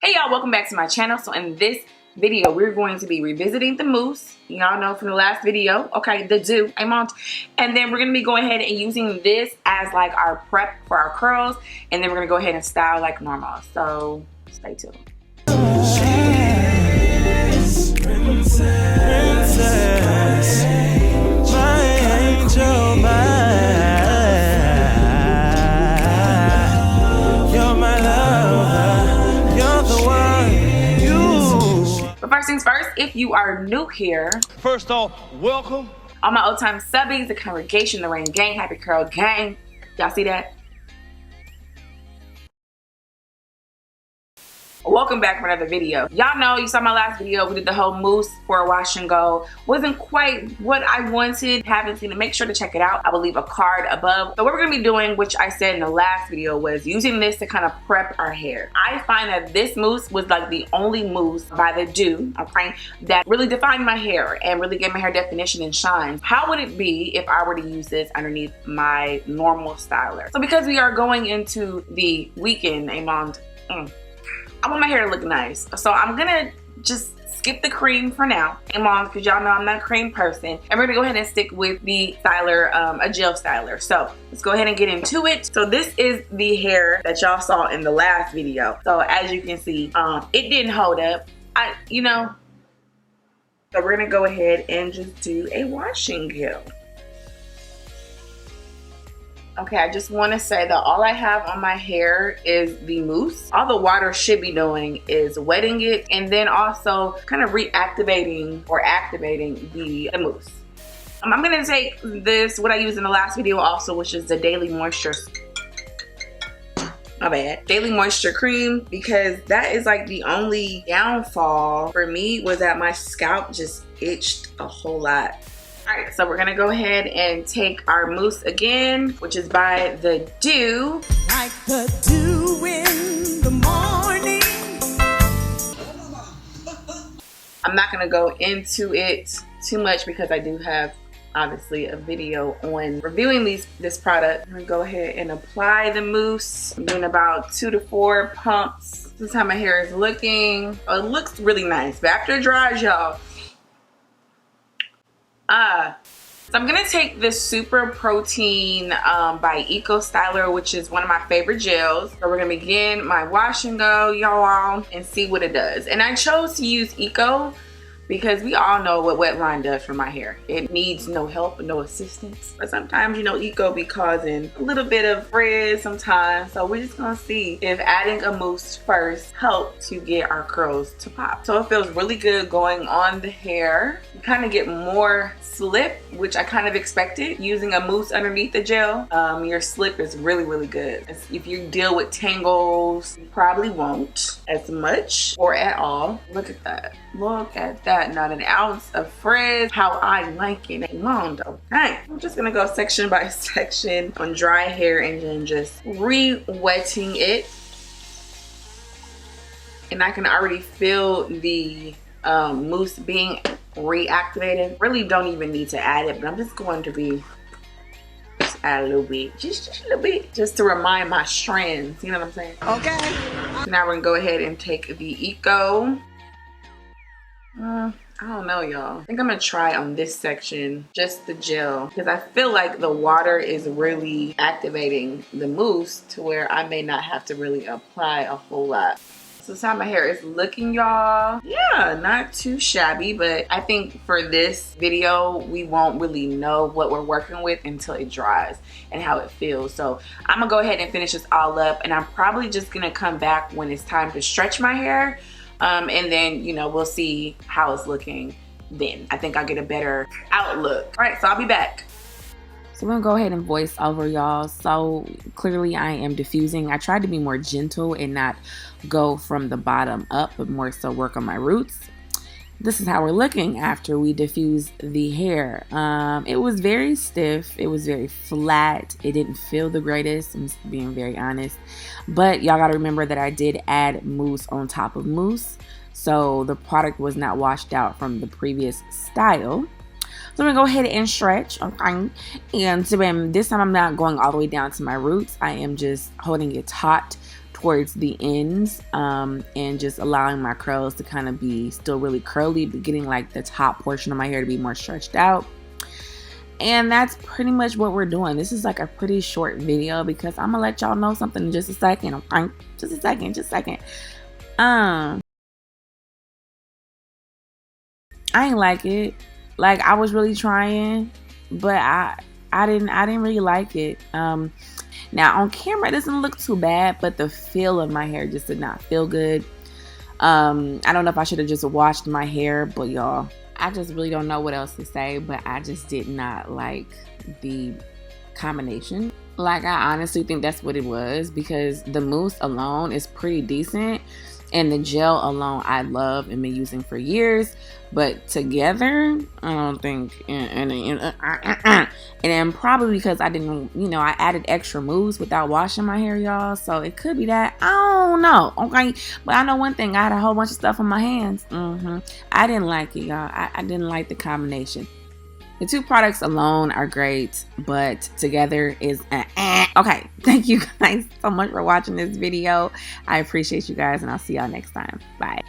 Hey y'all, welcome back to my channel. So in this video, we're going to be revisiting the mousse. Y'all know from the last video, okay, the Doux, and then we're going to be going ahead and using this as like our prep for our curls, and then we're going to go ahead and style like normal. So stay tuned. But first things first, if you are new here, first off, welcome. All my old time subbies, the congregation, the Rain Gang, Happy Curl Gang. Y'all see that? Welcome back for another video. Y'all know, you saw my last video, we did the whole mousse for a wash and go. Wasn't quite what I wanted. Haven't seen it, make sure to check it out. I will leave a card above. So what we're gonna be doing, which I said in the last video, was using this to kind of prep our hair. I find that this mousse was like the only mousse by the Doux, okay, that really defined my hair and really gave my hair definition and shine. How would it be if I were to use this underneath my normal styler? So because we are going into the weekend, I want my hair to look nice. So I'm gonna just skip the cream for now, because y'all know I'm not a cream person. And we're gonna go ahead and stick with the styler, a gel styler. So let's go ahead and get into it. So this is the hair that y'all saw in the last video. So as you can see, it didn't hold up. So we're gonna go ahead and just do a washing gel. Okay, I just want to say that all I have on my hair is the mousse. All the water should be doing is wetting it and then also kind of reactivating or activating the mousse. I'm going to take this, what I used in the last video also, which is the Daily Moisture, Daily Moisture Cream, because that is like the only downfall for me was that my scalp just itched a whole lot. Alright, so we're gonna go ahead and take our mousse again, which is by the Doux. Like the dew in the morning. I'm not gonna go into it too much because I do have obviously a video on reviewing this product. I'm gonna go ahead and apply the mousse. I'm doing about 2 to 4 pumps. This is how my hair is looking. Oh, it looks really nice, but after it dries, y'all, so I'm gonna take this Super Protein by Eco Styler, which is one of my favorite gels. So we're gonna begin my wash and go, y'all, and see what it does. And I chose to use Eco because we all know what wet line does for my hair. It needs no help and no assistance. But sometimes, you know, Eco be causing a little bit of frizz sometimes. So we're just gonna see if adding a mousse first helps to get our curls to pop. So it feels really good going on the hair. You kind of get more slip, which I kind of expected using a mousse underneath the gel. Your slip is really, really good. If you deal with tangles, you probably won't as much or at all. Look at that. Look at that. Not an ounce of frizz. How I like it. Okay. I'm just gonna go section by section on dry hair and then just re-wetting it. And I can already feel the mousse being reactivated. Really don't even need to add it, but I'm just going to add a little bit, just a little bit, just to remind my strands, you know what I'm saying? Okay. So now we're gonna go ahead and take the Eco. I don't know, y'all. I think I'm gonna try on this section just the gel because I feel like the water is really activating the mousse to where I may not have to really apply a whole lot. So this is how my hair is looking, y'all. Yeah, not too shabby, but I think for this video we won't really know what we're working with until it dries and how it feels. So I'm gonna go ahead and finish this all up, and I'm probably just gonna come back when it's time to stretch my hair. And then, you know, we'll see how it's looking then. I think I'll get a better outlook. All right, so I'll be back. So I'm gonna go ahead and voice over, y'all. So clearly I am diffusing. I tried to be more gentle and not go from the bottom up, but more so work on my roots. This is how we're looking after we diffuse the hair. It was very stiff. It was very flat. It didn't feel the greatest. I'm just being very honest. But y'all gotta remember that I did add mousse on top of mousse. So the product was not washed out from the previous style. So I'm gonna go ahead and stretch, okay? And so this time I'm not going all the way down to my roots. I am just holding it taut, towards the ends, and just allowing my curls to kind of be still really curly, but getting like the top portion of my hair to be more stretched out. And that's pretty much what we're doing. This is like a pretty short video because I'm gonna let y'all know something in just a second. Okay, just a second. I ain't like it. Like, I was really trying, but I didn't really like it. Now on camera it doesn't look too bad, but the feel of my hair just did not feel good. I don't know if I should have just washed my hair, but y'all, I just really don't know what else to say, but I just did not like the combination. Like, I honestly think that's what it was, because the mousse alone is pretty decent, and the gel alone I love and been using for years, but together I don't think. And then probably because I didn't, I added extra mousse without washing my hair, y'all, so it could be that. I don't know, okay? But I know one thing, I had a whole bunch of stuff on my hands. I didn't like it, y'all. I didn't like the combination. The two products alone are great, but together is okay. Thank you guys so much for watching this video. I appreciate you guys, and I'll see y'all next time. Bye.